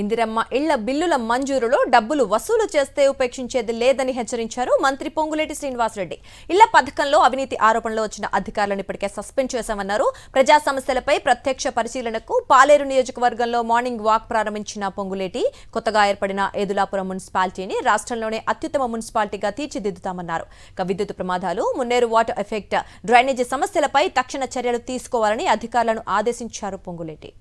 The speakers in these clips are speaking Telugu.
ఇందిరమ్మ ఇళ్ల బిల్లుల మంజూరులో డబ్బులు వసూలు చేస్తే ఉపేక్షించేది లేదని హెచ్చరించారు మంత్రి పొంగులేటి శ్రీనివాసరెడ్డి. ఇళ్ల పథకంలో అవినీతి ఆరోపణలు వచ్చిన అధికారులను ఇప్పటికే సస్పెండ్ చేశామన్నారు. ప్రజా సమస్యలపై ప్రత్యక్ష పరిశీలనకు పాలేరు నియోజకవర్గంలో మార్నింగ్ వాక్ ప్రారంభించిన పొంగులేటి కొత్తగా ఏర్పడిన ఏదులాపురం మున్సిపాలిటీని రాష్ట్రంలోనే అత్యుత్తమ మున్సిపాలిటీగా తీర్చిదిద్దుతామన్నారు. విద్యుత్ ప్రమాదాలు, మున్నేరు వాటర్ ఎఫెక్ట్, డ్రైనేజీ సమస్యలపై తక్షణ చర్యలు తీసుకోవాలని అధికారులను ఆదేశించారు పొంగులేటి.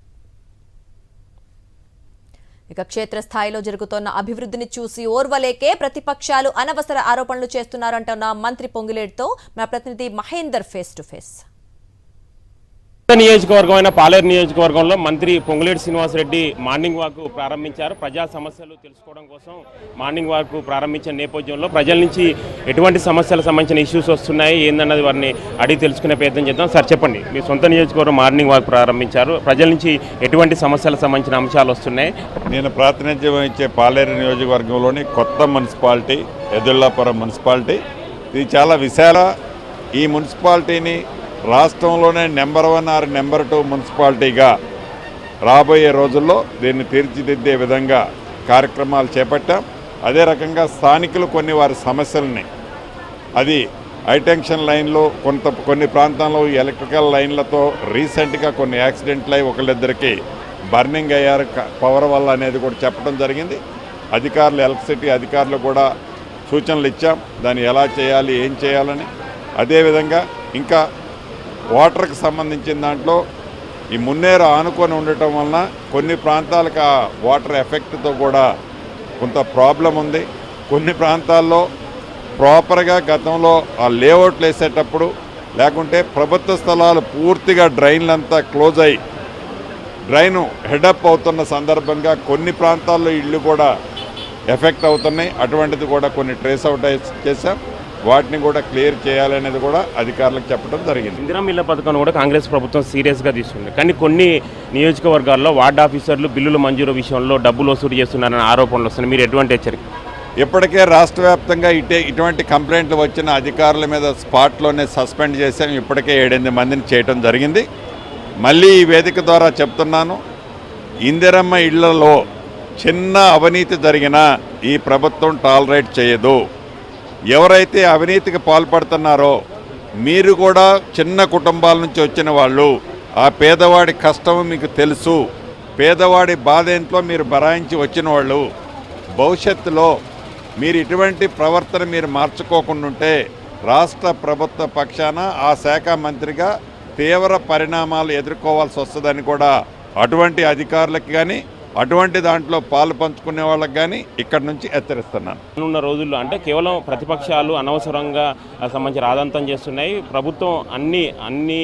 క్షేత్రస్థాయిలో జరుగుతున్న అభివృద్ధిని చూసి ఓర్వలేకే ప్రతిపక్షాలు అనవసర ఆరోపణలు చేస్తున్నారంటున్న మంత్రి పొంగులేటితో మా ప్రతినిధి మహేందర్ ఫేస్ టు ఫేస్. నియోజకవర్గమైన పాలేరు నియోజకవర్గంలో మంత్రి పొంగులేటి శ్రీనివాసరెడ్డి మార్నింగ్ వాక్ ప్రారంభించారు. ప్రజా సమస్యలు తెలుసుకోవడం కోసం మార్నింగ్ వాక్ ప్రారంభించిన నేపథ్యంలో ప్రజల నుంచి ఎటువంటి సమస్యలకు సంబంధించిన ఇష్యూస్ వస్తున్నాయి ఏందన్నది వారిని అడిగి తెలుసుకునే ప్రయత్నం చేద్దాం. సార్ చెప్పండి, మీ సొంత నియోజకవర్గం మార్నింగ్ వాక్ ప్రారంభించారు, ప్రజల నుంచి ఎటువంటి సమస్యలకు సంబంధించిన అంశాలు వస్తున్నాయి? నేను ప్రాతినిధ్యం వహించే పాలేరు నియోజకవర్గంలోని కొత్త మున్సిపాలిటీ ఎదుల్లాపురం మున్సిపాలిటీ. ఇది చాలా విశాల. ఈ మున్సిపాలిటీని రాష్ట్రంలోనే నెంబర్ 1 ఆర్ నెంబర్ 2 మున్సిపాలిటీగా రాబోయే రోజుల్లో దీన్ని తీర్చిదిద్దే విధంగా కార్యక్రమాలు చేపట్టాం. అదే రకంగా స్థానికులు వారి సమస్యలని, అది హైటెన్షన్ లైన్లు, కొన్ని ప్రాంతాల్లో ఎలక్ట్రికల్ లైన్లతో రీసెంట్గా కొన్ని యాక్సిడెంట్లు అయి ఒకళ్ళిద్దరికి బర్నింగ్ అయ్యారు పవర్ వల్ల అనేది కూడా చెప్పడం జరిగింది. అధికారులు, ఎలక్ట్రిసిటీ అధికారులు కూడా సూచనలు ఇచ్చాం దాన్ని ఎలా చేయాలి, ఏం చేయాలని. అదేవిధంగా ఇంకా వాటర్కి సంబంధించిన దాంట్లో ఈ మున్నేరు ఆనుకొని ఉండటం వలన కొన్ని ప్రాంతాలకు ఆ వాటర్ ఎఫెక్ట్తో కూడా కొంత ప్రాబ్లం ఉంది. కొన్ని ప్రాంతాల్లో ప్రాపర్గా గతంలో ఆ లేఅవుట్లు వేసేటప్పుడు లేకుంటే ప్రభుత్వ స్థలాలు పూర్తిగా డ్రైన్లంతా క్లోజ్ అయ్యి డ్రైను హెడప్ అవుతున్న సందర్భంగా కొన్ని ప్రాంతాల్లో ఇళ్ళు కూడా ఎఫెక్ట్ అవుతున్నాయి. అటువంటిది కూడా కొన్ని ట్రేస్ అవుట్ చేశాం. వాటిని కూడా క్లియర్ చేయాలనేది కూడా అధికారులకు చెప్పడం జరిగింది. ఇందిరమ్మ ఇళ్ల పథకాన్ని కూడా కాంగ్రెస్ ప్రభుత్వం సీరియస్గా తీసుకుంది. కానీ కొన్ని నియోజకవర్గాల్లో వార్డు ఆఫీసర్లు బిల్లుల మంజూరు విషయంలో డబ్బులు వసూలు చేస్తున్నారనే ఆరోపణలు వస్తున్నాయి. మీరు ఎటువంటి హెచ్చరిక? ఇప్పటికే రాష్ట్ర వ్యాప్తంగా ఇటువంటి కంప్లైంట్లు వచ్చిన అధికారుల మీద స్పాట్లోనే సస్పెండ్ చేశాం. ఇప్పటికే 7-8 మందిని చేయడం జరిగింది. మళ్ళీ ఈ వేదిక ద్వారా చెప్తున్నాను, ఇందిరమ్మ ఇళ్లలో చిన్న అవినీతి జరిగినా ఈ ప్రభుత్వం టాలరేట్ చేయదు. ఎవరైతే అవినీతికి పాల్పడుతున్నారో మీరు కూడా చిన్న కుటుంబాల నుంచి వచ్చిన వాళ్ళు, ఆ పేదవాడి కష్టం మీకు తెలుసు, పేదవాడి బాధ ఏంట్లో మీరు బరాయించి వచ్చిన వాళ్ళు, భవిష్యత్తులో మీరు ఇటువంటి ప్రవర్తన మీరు మార్చుకోకుండా ఉంటే రాష్ట్ర ప్రభుత్వ పక్షాన ఆ శాఖ మంత్రిగా తీవ్ర పరిణామాలు ఎదుర్కోవాల్సి వస్తుందని కూడా అటువంటి అధికారులకు కానీ అటువంటి దాంట్లో పాలు పంచుకునే వాళ్ళకి కానీ ఇక్కడి నుంచి హెచ్చరిస్తున్నాను. ఉన్న రోజుల్లో అంటే కేవలం ప్రతిపక్షాలు అనవసరంగా సంబంధించి రాదంతం చేస్తున్నాయి. ప్రభుత్వం అన్ని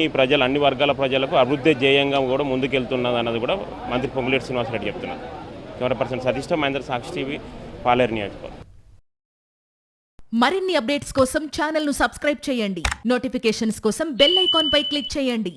వర్గాల ప్రజలకు అభివృద్ధి ధ్యేయంగా కూడా ముందుకెళ్తున్నది అన్నది కూడా మంత్రి పొంగులేటి శ్రీనివాసరెడ్డి చెప్తున్నారు. కెమెరా పర్సన్ సతీష్ తో మహేందర్, సాక్షి టీవీ, పాలేరు నియోజకవర్గం. మరిన్ని అప్డేట్స్ కోసం ఛానల్ను సబ్స్క్రైబ్ చేయండి. నోటిఫికేషన్స్ కోసం బెల్ ఐకాన్ పై క్లిక్ చేయండి.